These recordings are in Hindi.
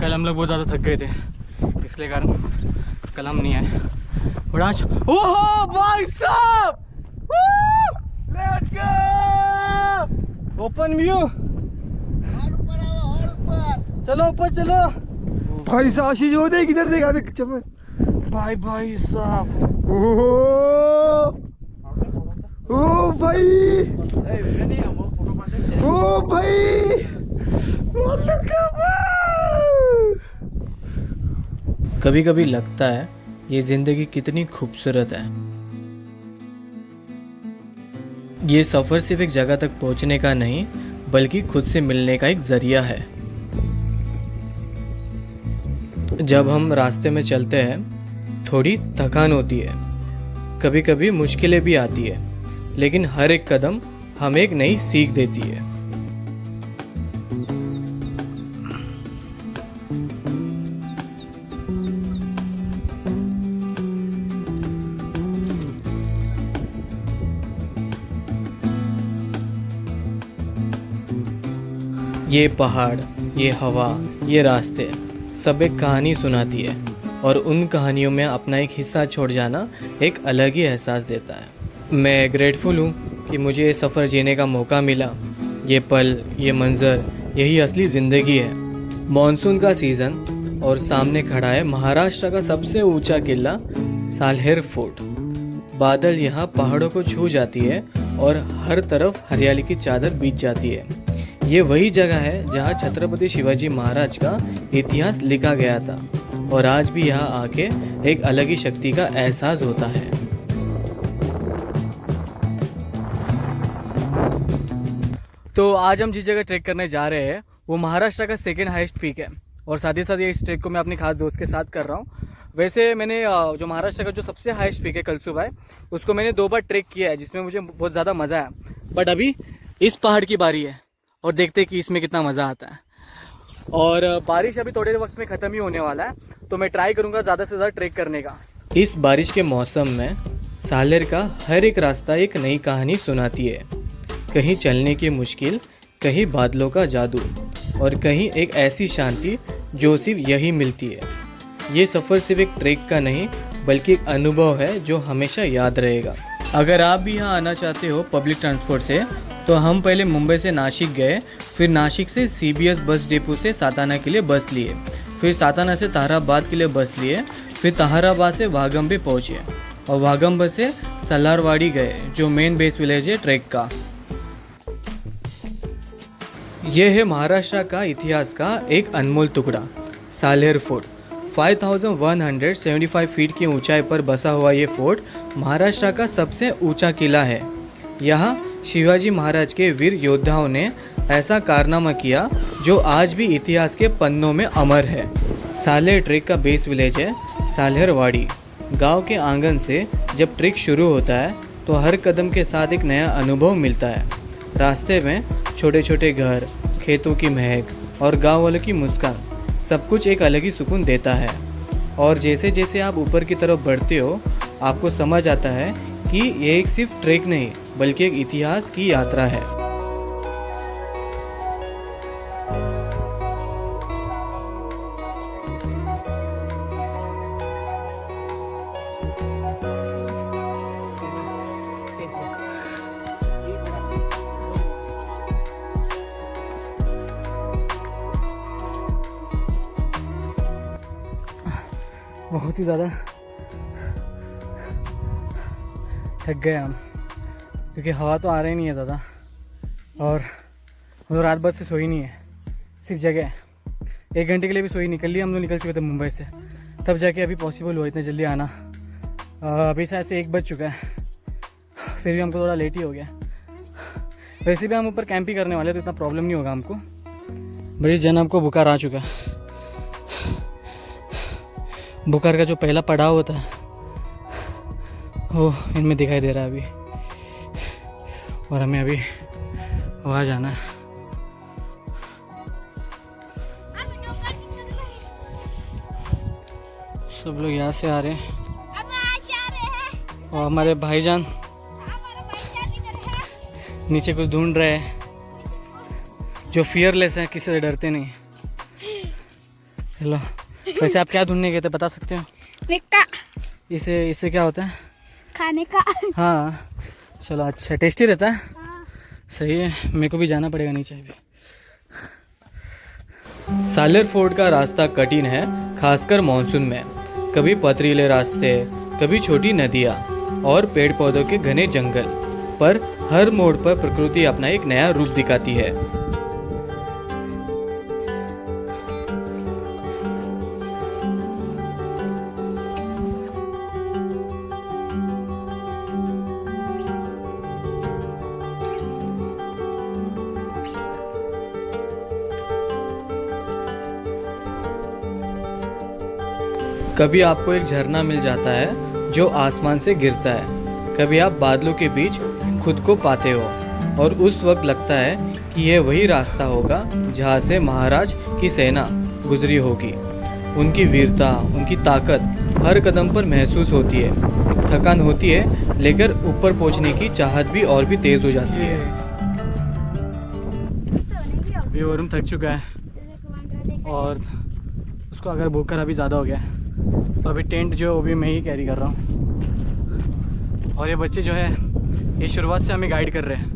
कल हम लोग बहुत ज़्यादा थक गए थे, इसलिए कारण कल हम नहीं आए। और आज ओहो भाई साहब, लेट्स गो ओपन व्यू। चलो ऊपर चलो भाई साहब। आशीष वो देख इधर देखा देख चमन। भाई साहब। ओ भाई, ओ भाई। कभी कभी लगता है ये जिंदगी कितनी खूबसूरत है। ये सफ़र सिर्फ एक जगह तक पहुंचने का नहीं, बल्कि खुद से मिलने का एक जरिया है। जब हम रास्ते में चलते हैं थोड़ी थकान होती है, कभी कभी मुश्किलें भी आती है, लेकिन हर एक कदम हमें एक नई सीख देती है। ये पहाड़, ये हवा, ये रास्ते सब एक कहानी सुनाती है, और उन कहानियों में अपना एक हिस्सा छोड़ जाना एक अलग ही एहसास देता है। मैं ग्रेटफुल हूँ कि मुझे ये सफ़र जीने का मौका मिला। ये पल, ये मंज़र, यही असली ज़िंदगी है। मॉनसून का सीज़न और सामने खड़ा है महाराष्ट्र का सबसे ऊंचा किला सालहेर फोर्ट। बादल यहाँ पहाड़ों को छू जाती है और हर तरफ हरियाली की चादर बीत जाती है। ये वही जगह है जहाँ छत्रपति शिवाजी महाराज का इतिहास लिखा गया था, और आज भी यहाँ आके एक अलग ही शक्ति का एहसास होता है। तो आज हम जिस जगह ट्रैक करने जा रहे हैं वो महाराष्ट्र का सेकेंड हाईएस्ट पीक है, और साथ ही साथ ये इस ट्रैक को मैं अपने खास दोस्त के साथ कर रहा हूँ। वैसे मैंने जो महाराष्ट्र का जो सबसे हाईएस्ट पीक है कलसुबा है, उसको मैंने 2 बार ट्रैक किया है, जिसमें मुझे बहुत ज़्यादा मज़ा आया। बट अभी इस पहाड़ की बारी है और देखते हैं कि इसमें कितना मज़ा आता है। और बारिश अभी थोड़े वक्त में ख़त्म ही होने वाला है, तो मैं ट्राई करूँगा ज़्यादा से ज़्यादा ट्रैक करने का। इस बारिश के मौसम में सालेर का हर एक रास्ता एक नई कहानी सुनाती है। कहीं चलने की मुश्किल, कहीं बादलों का जादू, और कहीं एक ऐसी शांति जो सिर्फ यही मिलती है। ये सफ़र सिर्फ एक ट्रैक का नहीं, बल्कि एक अनुभव है जो हमेशा याद रहेगा। अगर आप भी यहाँ आना चाहते हो पब्लिक ट्रांसपोर्ट से, तो हम पहले मुंबई से नासिक गए, फिर नासिक से CBS बस डिपो से साताना के लिए बस लिए, फिर साताना से ताहराबाद के लिए बस लिए, फिर ताहराबाद से वागम्बे पहुँचे, और वागम्बे से सलारवाड़ी गए, जो मेन बेस विलेज है ट्रैक का। यह है महाराष्ट्र का इतिहास का एक अनमोल टुकड़ा, सालेर फोर्ट। 5175 फीट की ऊंचाई पर बसा हुआ ये फोर्ट महाराष्ट्र का सबसे ऊंचा किला है। यहाँ शिवाजी महाराज के वीर योद्धाओं ने ऐसा कारनामा किया जो आज भी इतिहास के पन्नों में अमर है। सालेर ट्रैक का बेस विलेज है साल्हेरवाड़ी। गांव के आंगन से जब ट्रैक शुरू होता है तो हर कदम के साथ एक नया अनुभव मिलता है। रास्ते में छोटे छोटे घर, खेतों की महक और गांव वालों की मुस्कान, सब कुछ एक अलग ही सुकून देता है। और जैसे जैसे आप ऊपर की तरफ बढ़ते हो, आपको समझ आता है कि ये एक सिर्फ ट्रैक नहीं, बल्कि एक इतिहास की यात्रा है। बहुत ही ज़्यादा थक गए हम, क्योंकि हवा तो आ रही नहीं है ज़्यादा, और हम रात भर से सोई नहीं है। सिर्फ जगह 1 घंटे के लिए भी सोई नहीं। कल ही हम लोग निकल चुके थे मुंबई से, तब जाके अभी पॉसिबल हुआ इतने जल्दी आना। अभी शायद से 1 बज चुका है, फिर भी हमको थोड़ा लेट ही हो गया। वैसे भी हम ऊपर कैंप ही करने वाले, तो इतना प्रॉब्लम नहीं होगा हमको। बड़ी जन हमको बुखार आ चुका है। बुखार का जो पहला पड़ाव होता है वो इनमें दिखाई दे रहा है अभी, और हमें अभी वहाँ जाना है। सब लोग यहाँ से आ रहे हैं, और हमारे भाईजान नीचे कुछ ढूंढ रहे हैं, जो फियरलेस है, किसी से डरते नहीं। चलो, वैसे आप क्या ढूंढने गए थे बता सकते हो? मिक्का इसे इससे क्या होता है? खाने का। हाँ चलो, अच्छा टेस्टी रहता है। हाँ। सही है, मेरे को भी जाना पड़ेगा नीचे अभी। सालेर फोर्ट का रास्ता कठिन है, खासकर मानसून में। कभी पथरीले रास्ते, कभी छोटी नदियाँ और पेड़ पौधों के घने जंगल, पर हर मोड़ पर प्रकृति अपना एक नया रूप दिखाती है। कभी आपको एक झरना मिल जाता है जो आसमान से गिरता है, कभी आप बादलों के बीच खुद को पाते हो और उस वक्त लगता है कि यह वही रास्ता होगा जहाँ से महाराज की सेना गुजरी होगी। उनकी वीरता, उनकी ताकत हर कदम पर महसूस होती है। थकान होती है, लेकिन ऊपर पहुँचने की चाहत भी और भी तेज हो जाती है। अभी वरुण थक चुका है और उसको अगर भूख अभी ज़्यादा हो गया है, तो अभी टेंट जो है वो भी मैं ही कैरी कर रहा हूँ। और ये बच्चे जो है ये शुरुआत से हमें गाइड कर रहे हैं।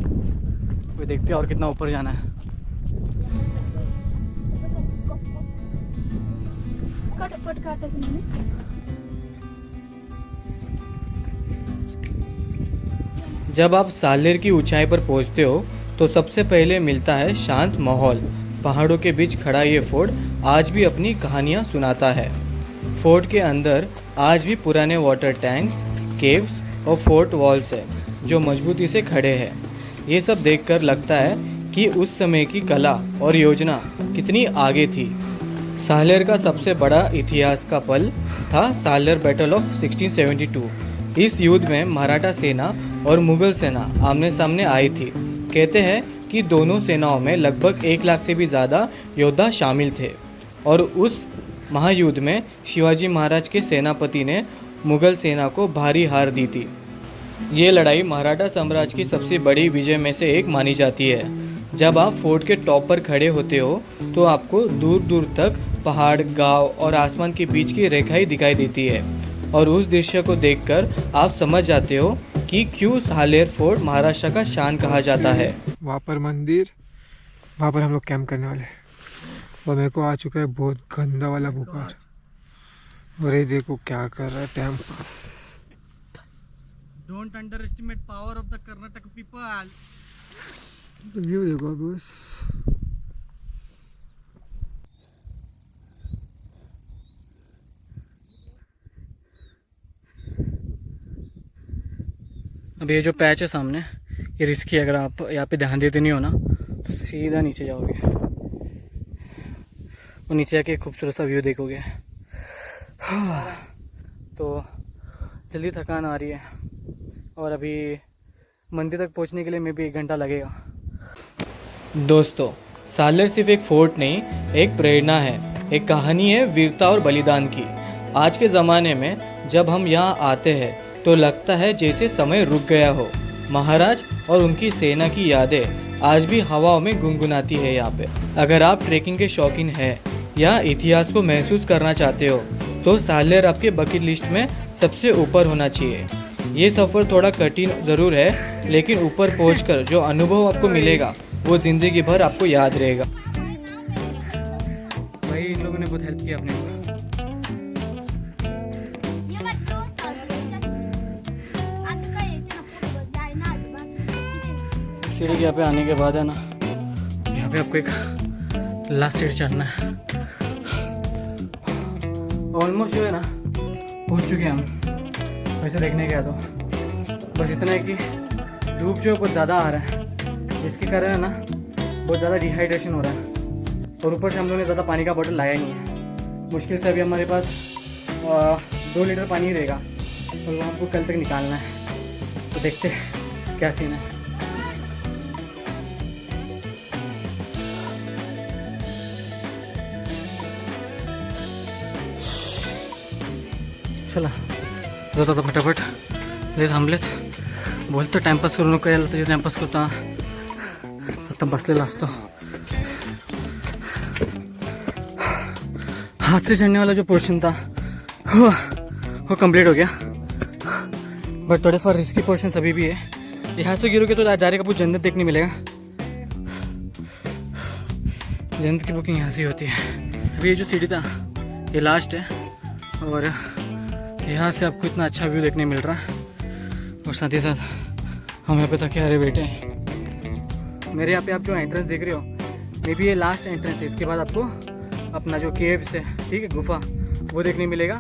कोई देखते हैं और कितना ऊपर जाना है। जब आप सालेर की ऊंचाई पर पहुंचते हो तो सबसे पहले मिलता है शांत माहौल। पहाड़ों के बीच खड़ा ये फोर्ट आज भी अपनी कहानियां सुनाता है। फोर्ट के अंदर आज भी पुराने वाटर टैंक्स, केव्स और फोर्ट वॉल्स है जो मजबूती से खड़े हैं। ये सब देखकर लगता है कि उस समय की कला और योजना कितनी आगे थी। सालेर का सबसे बड़ा इतिहास का पल था सालेर बैटल ऑफ 1672। इस युद्ध में मराठा सेना और मुगल सेना आमने सामने आई थी। कहते हैं कि दोनों सेनाओं में लगभग 1 लाख से भी ज़्यादा योद्धा शामिल थे और उस महायुद्ध में शिवाजी महाराज के सेनापति ने मुगल सेना को भारी हार दी थी। ये लड़ाई मराठा साम्राज्य की सबसे बड़ी विजय में से एक मानी जाती है। जब आप फोर्ट के टॉप पर खड़े होते हो तो आपको दूर दूर तक पहाड़, गांव और आसमान के बीच की रेखाएं दिखाई देती है और उस दृश्य को देखकर आप समझ जाते हो कि क्यों सालेर फोर्ट महाराष्ट्र का शान कहा जाता है। वहाँ पर मंदिर, वहाँ पर हम लोग कैंप करने वाले हैं। और मेरे को आ चुका है बहुत गंदा वाला बुखार। और ये देखो क्या कर रहा है tempo. Don't under estimate power of the Karnataka people. View देखो बस। अब ये जो पैच है सामने, ये रिस्की है। अगर आप यहाँ पे ध्यान देते नहीं हो ना तो सीधा नीचे जाओगे और नीचे जाके एक खूबसूरत सा व्यू देखोगे। तो जल्दी थकान आ रही है और अभी मंदिर तक पहुँचने के लिए मे भी 1 घंटा लगेगा। दोस्तों, सालेर सिर्फ एक फोर्ट नहीं, एक प्रेरणा है, एक कहानी है वीरता और बलिदान की। आज के ज़माने में जब हम यहाँ आते हैं तो लगता है जैसे समय रुक गया हो। महाराज और उनकी सेना की यादें आज भी हवाओं में गुनगुनाती है यहाँ पे। अगर आप ट्रैकिंग के शौकीन हैं या इतिहास को महसूस करना चाहते हो तो सालेर आपके बकेट लिस्ट में सबसे ऊपर होना चाहिए। ये सफ़र थोड़ा कठिन ज़रूर है, लेकिन ऊपर पहुंचकर जो अनुभव आपको मिलेगा वो ज़िंदगी भर आपको याद रहेगा। भाई इन लोगों ने बहुत हेल्प किया अपने को। सीढ़ी के यहाँ पे आने के बाद है ना, यहाँ पे आपको एक लास्ट सीढ़ी चढ़ना है। ऑलमोस्ट जो है ना पहुँच चुके हैं हम। वैसे देखने गया तो बस इतना है कि धूप जो है बहुत ज़्यादा आ रहा है, जिसके कारण है ना बहुत ज़्यादा डिहाइड्रेशन हो रहा है। और ऊपर से हम लोगों ने ज़्यादा पानी का बोतल लाया ही नहीं है। मुश्किल से अभी हमारे पास 2 लीटर पानी ही रहेगा और वो हमको कल तक निकालना है। तो देखते हैं क्या सीन है। चला जाता तो फटाफट ले थांबलेत. बोलतो टाइमपास करू नको याला, तरी टाइमपास करता आता बसलेला असतो. हाथ से चढ़ने वाला जो पोर्शन था वो कंप्लीट हो गया, बट थोड़े फॉर रिस्की पोर्शन अभी भी है। यहाँ से गिरोगे तो डायरेक्ट आपको जन्नत देखने मिलेगा। जन्नत की बुकिंग यहाँ से ही होती है। अभी ये जो सीढ़ी था ये लास्ट है, और यहाँ से आपको इतना अच्छा व्यू देखने मिल रहा है। और साथ ही साथ हम यहाँ पे थके हारे बैठे हैं। मेरे यहाँ पे आप जो एंट्रेंस देख रहे हो मे बी ये लास्ट एंट्रेंस है। इसके बाद आपको अपना जो केव्स है, ठीक है, गुफा, वो देखने मिलेगा।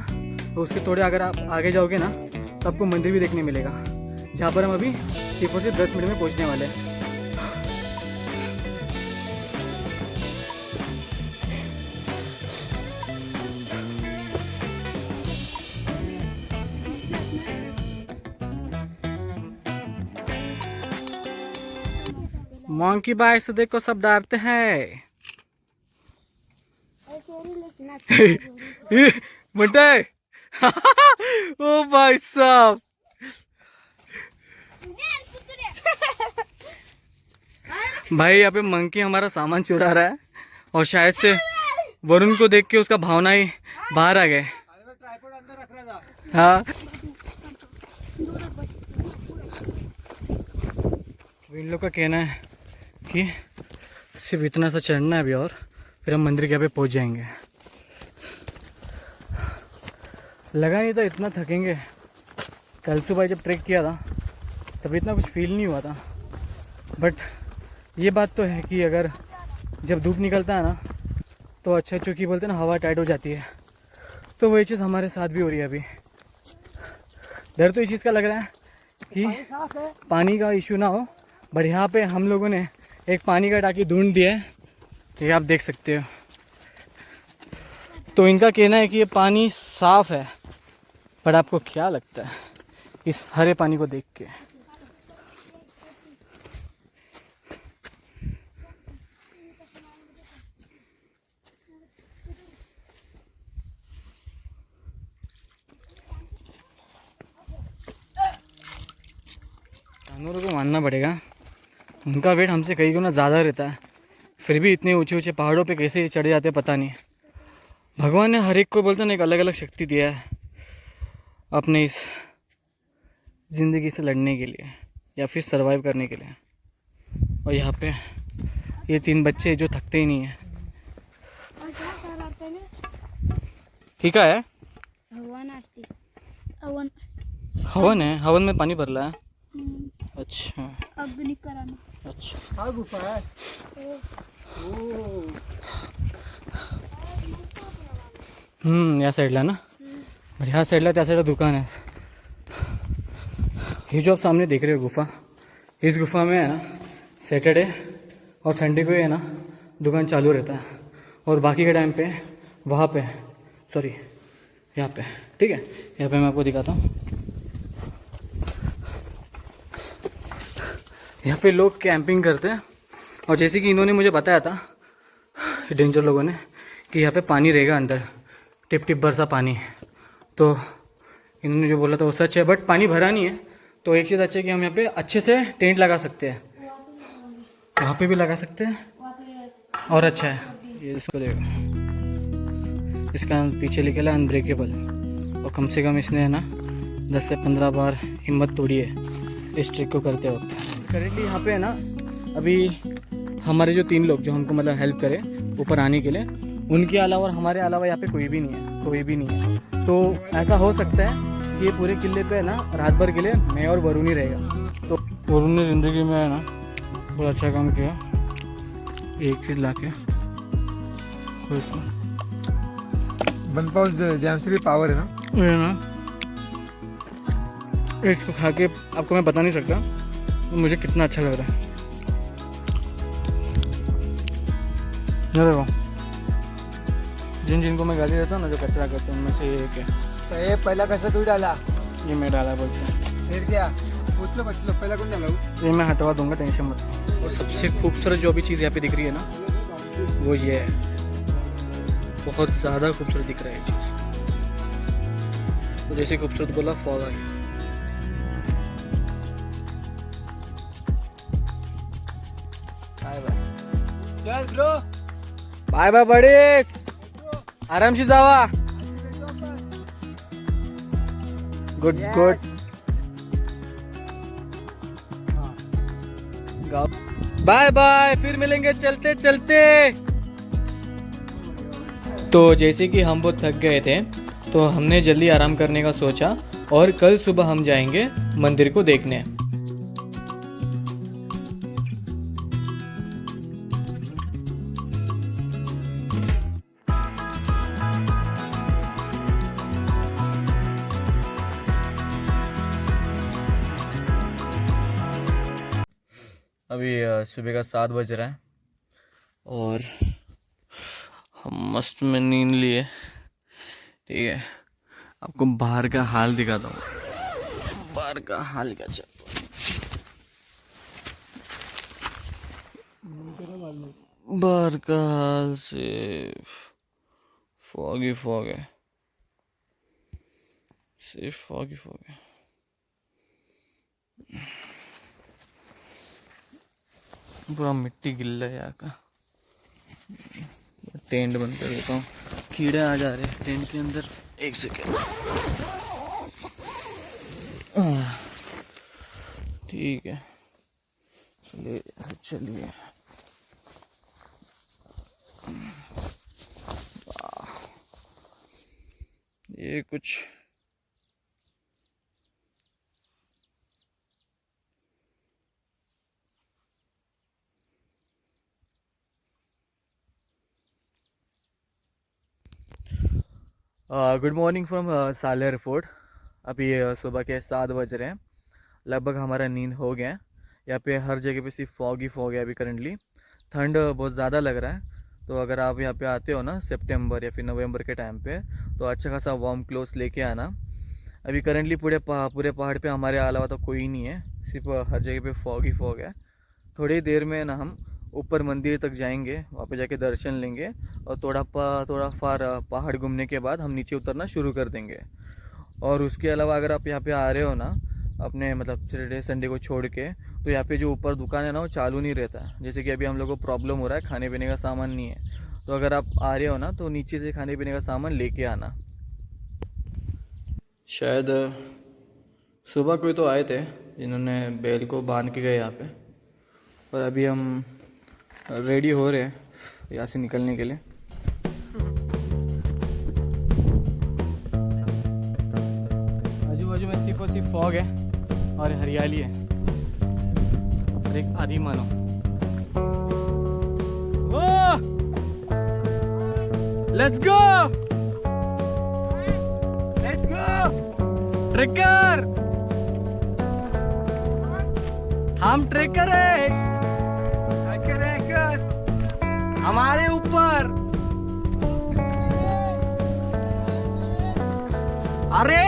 तो उसके थोड़े अगर आप आगे जाओगे ना तो आपको मंदिर भी देखने मिलेगा, जहाँ पर हम अभी सिर्फ से 10 मिनट में पहुँचने वाले हैं। मंकी बाय से देखो सब डरते हैं। बंटे ओ भाई साहब, भाई यहाँ पे मंकी हमारा सामान चुरा रहा है, और शायद से वरुण को देख के उसका भावना ही बाहर आ गए। हाँ, इन लोग का कहना है कि सिर्फ इतना सा चढ़ना है अभी, और फिर हम मंदिर के यहाँ पे पहुँच जाएंगे। लगा नहीं था इतना थकेंगे। कल सुबह जब ट्रैक किया था तब इतना कुछ फील नहीं हुआ था, बट ये बात तो है कि अगर जब धूप निकलता है ना तो अच्छा, चूँकि बोलते हैं ना हवा टाइट हो जाती है, तो वही चीज़ हमारे साथ भी हो रही है अभी। डर तो इस चीज़ का लग रहा है कि पानी का इशू ना हो, बट यहाँ पे हम लोगों ने एक पानी का टाकी ढूंढ दिया है, ये आप देख सकते हो। तो इनका कहना है कि ये पानी साफ़ है, पर आपको क्या लगता है इस हरे पानी को देख के? जानवरों को मानना पड़ेगा, उनका वेट हमसे कई गुना ज़्यादा रहता है, फिर भी इतने ऊंचे ऊंचे पहाड़ों पे कैसे चढ़े जाते हैं पता नहीं। भगवान ने हर एक को बोलते हैं एक अलग अलग शक्ति दिया है अपने इस ज़िंदगी से लड़ने के लिए या फिर सरवाइव करने के लिए। और यहाँ पे ये 3 बच्चे जो थकते ही नहीं हैं। ठीक है, हवन है, हवन में पानी भर रहा है। अच्छा अच्छा, हाँ गुफा है। या साईडला ना, बट ह्या साईडला त्या साईडला दुकान है। ये जो आप सामने देख रहे हो गुफा, इस गुफा में है ना सैटरडे और संडे को है ना दुकान चालू रहता है, और बाकी के टाइम पे वहाँ पे, सॉरी यहाँ पे, ठीक है, यहाँ पे मैं आपको दिखाता हूँ। यहाँ पे लोग कैंपिंग करते हैं, और जैसे कि इन्होंने मुझे बताया था डेंजर लोगों ने कि यहाँ पे पानी रहेगा अंदर, टिप टिप बरसा पानी। तो इन्होंने जो बोला था वो सच है, बट पानी भरा नहीं है। तो एक चीज़ अच्छा है कि हम यहाँ पे अच्छे से टेंट लगा सकते हैं, वहाँ पे भी लगा सकते हैं, और अच्छा है ये। इसको देखो, इसका पीछे लिखा है अनब्रेकेबल, और कम से कम इसने है ना 10 से 15 बार हिम्मत तोड़ी है इस ट्रिक को करते वक्त। करेंटली यहाँ पे है ना अभी हमारे जो 3 लोग जो हमको मतलब हेल्प करे ऊपर आने के लिए, उनके अलावा और हमारे अलावा यहाँ पे कोई भी नहीं है, कोई भी नहीं है। तो ऐसा हो सकता है कि ये पूरे किले पे है ना रात भर के लिए मैं और वरुण ही रहेगा। तो वरुण ने ज़िंदगी में है ना बहुत अच्छा काम किया, एक चीज़ ला के बनपाउस जैम से भी पावर है ना, ये ना इसको खा के आपको मैं बता नहीं सकता मुझे कितना अच्छा लग रहा है। ये देखो, जिनको मैं गाली देता हूँ ना जो कचरा करते हैं उनमें से ये एक है। तो ये पहला कैसे तू डाला? ये मैं डाला बोलते हैं। फिर क्या पूछ लो पहला कौन डाला? ये मैं हटवा दूंगा, टेंशन मत। और सबसे खूबसूरत जो भी चीज़ यहाँ पे दिख रही है ना वो ये है, बहुत ज़्यादा खूबसूरत दिख रहा है ये चीज़। तो जैसे खूबसूरत बोला फॉग आ गया। बाय बाय, चल ब्रो, बाय बाय बड़ेस। आरामशी जावा. Good good. बाय बाय, फिर मिलेंगे चलते चलते. तो जैसे कि हम बहुत थक गए थे तो हमने जल्दी आराम करने का सोचा और कल सुबह हम जाएंगे मंदिर को देखने. अभी सुबह का 7 बज रहा है और हम मस्त में नींद लिए. ठीक है, आपको बाहर का हाल दिखाता हूँ. बाहर का हाल क्या चल. बाहर का हाल सिर्फ फॉग ही फॉग है. सिर्फ फॉग ही फॉग है. पूरा मिट्टी गिल्ला है यहाँ का. टेंट बंद कर देता हूँ, कीड़े आ जा रहे हैं टेंट के अंदर. एक सेकेंड. ठीक है, चलिए चलिए. ये कुछ गुड मॉर्निंग फ्रॉम सालेर फोर्ट. अभी सुबह के 7 बज रहे हैं. लगभग हमारा नींद हो गया है. यहाँ पे हर जगह पे सिर्फ फॉग ही फॉग है अभी करंटली. ठंड बहुत ज़्यादा लग रहा है. तो अगर आप यहाँ पे आते हो ना सितंबर या फिर नवंबर के टाइम पे तो अच्छा खासा वार्म क्लोथ्स लेके आना. अभी करंटली पूरे पहाड़ पे हमारे अलावा तो कोई नहीं है. सिर्फ हर जगह पे फॉग ही फॉग है. थोड़ी देर में ना हम ऊपर मंदिर तक जाएंगे, वहाँ पे जाके दर्शन लेंगे और थोड़ा फार पहाड़ घूमने के बाद हम नीचे उतरना शुरू कर देंगे. और उसके अलावा अगर आप यहाँ पे आ रहे हो ना अपने मतलब सैटरडे संडे को छोड़ के, तो यहाँ पे जो ऊपर दुकान है ना वो चालू नहीं रहता. जैसे कि अभी हम लोग को प्रॉब्लम हो रहा है, खाने पीने का सामान नहीं है. तो अगर आप आ रहे हो ना तो नीचे से खाने पीने का सामान लेके आना. शायद सुबह कोई तो आए थे जिन्होंने बैल को बांध के गए यहाँ पे. और अभी हम रेडी हो रहे हैं यहाँ से निकलने के लिए. आजू बाजू में सिर्फ और सिर्फ फॉग है और हरियाली है और एक आदि मानो. Let's go let's go trekker. हम ट्रेकर है. हमारे ऊपर अरे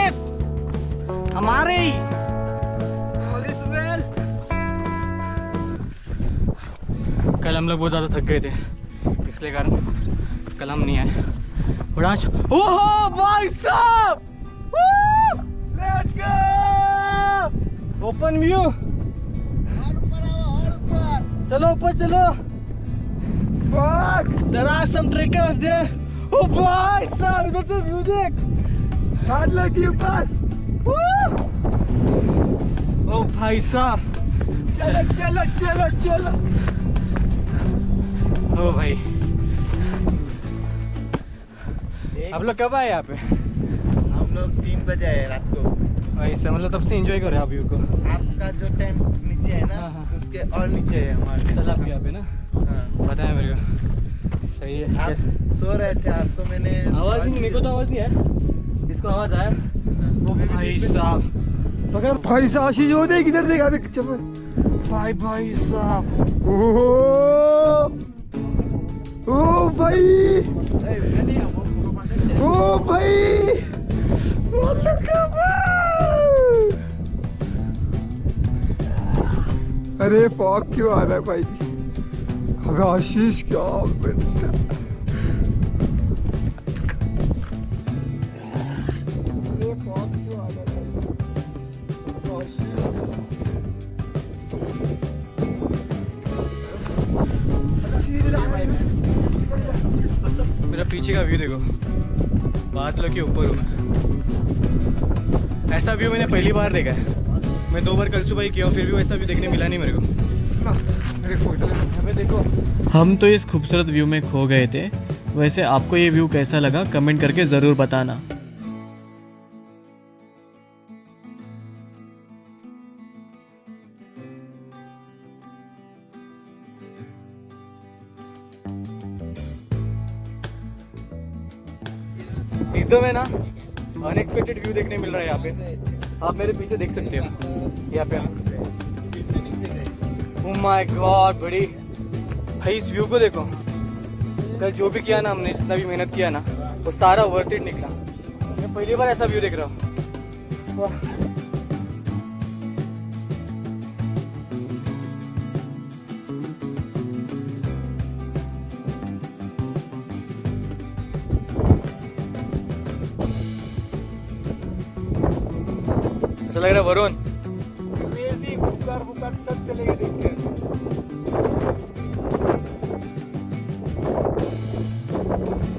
हमारे ही कल हम लोग बहुत ज़्यादा थक गए थे इसलिए कारण कल हम नहीं आए. और आज ओहो भाई साहब, लेट्स गो ओपन व्यू. चलो ऊपर चलो. There are some trekkers there. Oh भाई साहब इधर से व्यू देख. हाथ लगी ऊपर. ओ भाई साहब चलो चलो चलो चलो. ओ भाई आप लोग कब आए यहाँ पे? हम लोग 3 बजे आए रात को. ऐसा मतलब तब से एंजॉय कर रहे हैं आप व्यू को. आपका जो टेंट नीचे है ना हाँ. उसके और नीचे है हमारे. चल आप यहाँ पे ना हाँ. पता है मेरे को. सही है. आप सो रहे थे, आपको मैंने आवाज़ ही नहीं, मेरे को तो आवाज़ नहीं है. इसको आवाज़ आया. ओ भाई साहब पकड़ भाई साहब. आशीष वो देख इधर देख. अबे चप्पल. भाई साहब. ओ भाई ओ भाई. अरे फॉग क्यों आ रहा है भाई? अबे आशीष क्या बनता. अरे फॉग क्यों आ रहा है आशीष? मेरा पीछे का व्यू देखो. बादलों के ऊपर हूँ मैं। ऐसा व्यू मैंने पहली बार देखा है। मैं 2 बार कल सुबह ही किया हूँ, फिर भी वैसा व्यू देखने मिला नहीं मेरे को। मेरे फोटो अबे देखो, हम तो इस खूबसूरत व्यू में खो गए थे। वैसे आपको ये व्यू कैसा लगा कमेंट करके ज़रूर बताना। एकदम है ना अनएक्सपेक्टेड व्यू देखने मिल रहा है यहाँ पे। आप मेरे पीछे देख सकते हो यहाँ पे। ओह माय गॉड बड़ी भाई, इस व्यू को देखो। कल जो भी किया ना हमने, जितना भी मेहनत किया ना, वो सारा वर्थ इट निकला। मैं पहली बार ऐसा व्यू देख रहा हूँ। वाह। ऐसा लग रहा है वरुण, बुखार सब चलेगा देखते हैं।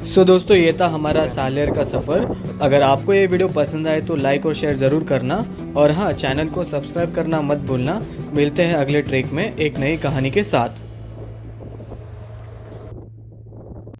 सो दोस्तों, ये था हमारा सालेर का सफ़र। अगर आपको ये वीडियो पसंद आए तो लाइक और शेयर ज़रूर करना, और हाँ, चैनल को सब्सक्राइब करना मत भूलना। मिलते हैं अगले ट्रेक में एक नई कहानी के साथ।